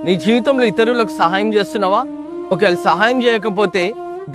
నీ జీవితంలో ఇతరులకు సహాయం చేస్తున్నావా? ఒకవేళ సహాయం చేయకపోతే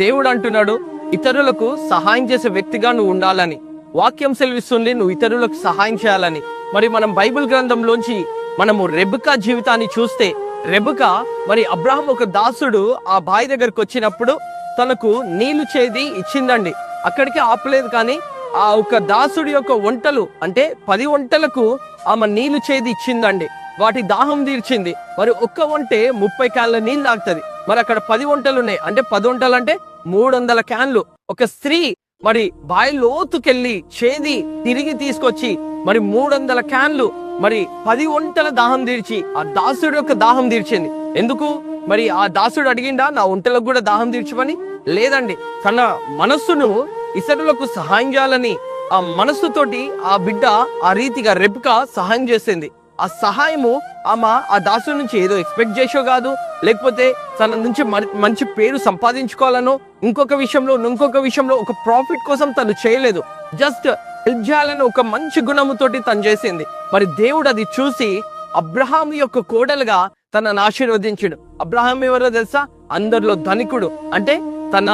దేవుడు అంటున్నాడు ఇతరులకు సహాయం చేసే వ్యక్తిగా నువ్వు ఉండాలని. వాక్యం సెలవిస్తుంది నువ్వు ఇతరులకు సహాయం చేయాలని. మరి మనం బైబిల్ గ్రంథంలోంచి మనము రెబెకా జీవితాన్ని చూస్తే, రెబెకా మరి అబ్రహాం ఒక దాసుడు ఆ బావి దగ్గరకు వచ్చినప్పుడు తనకు నీళ్లు చేది ఇచ్చిందండి. అక్కడికి ఆపలేదు, కానీ ఆ ఒక దాసుడి యొక్క వంటలు అంటే 10 వంటలకు ఆమె నీళ్లు చేది ఇచ్చిందండి. వాటి దాహం తీర్చింది. మరి ఒక్క వంటే 30 క్యాన్ల నీళ్ళు తాగుతుంది. మరి అక్కడ 10 వంటలు ఉన్నాయి అంటే 10 వంటలు అంటే 300 క్యాన్లు. ఒక స్త్రీ మరి బావి లోతుకెళ్ళి చేది తిరిగి తీసుకొచ్చి మరి 300 క్యాన్లు మరి 10 వంటల దాహం తీర్చి ఆ దాసుడి యొక్క దాహం తీర్చింది. ఎందుకు? మరి ఆ దాసుడు అడిగిండా నా వంటలకు కూడా దాహం తీర్చమని? లేదండి. తన మనస్సును ఇతరులకు సహాయం చేయాలని ఆ మనస్సుతోటి ఆ బిడ్డ ఆ రీతిగా రెబెకా సహాయం చేసింది. ఆ సహాయము ఆమె ఆ దాసుడి నుంచి ఏదో ఎక్స్పెక్ట్ చేసో కాదు, లేకపోతే తన నుంచి మంచి పేరు సంపాదించుకోవాలనో ఇంకొక విషయంలో ఒక ప్రాఫిట్ కోసం తను చేయలేదు. జస్ట్ హెల్ప్ చేయాలని ఒక మంచి గుణముతోటి తను చేసింది. మరి దేవుడు అది చూసి అబ్రహాం యొక్క కోడలుగా తనను ఆశీర్వదించుడు. అబ్రహాం ఎవరో తెలుసా? అందరిలో ధనికుడు. అంటే తన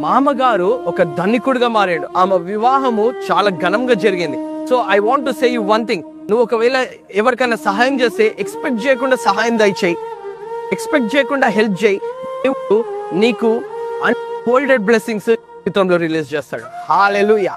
మామగారు ఒక ధనికుడుగా మారాడు. ఆమె వివాహము చాలా ఘనంగా జరిగింది. So I want to say you one thing. నువ్వు ఒకవేళ ఎవరికైనా సహాయం చేస్తే ఎక్స్పెక్ట్ చేయకుండా సహాయం దయచేయి, ఎక్స్పెక్ట్ చేయకుండా హెల్ప్ చేయి. నీకు అన్‌హోల్డెడ్ బ్లెస్సింగ్స్ జీవితంలో రిలీజ్ చేస్తాడు. హల్లెలూయా.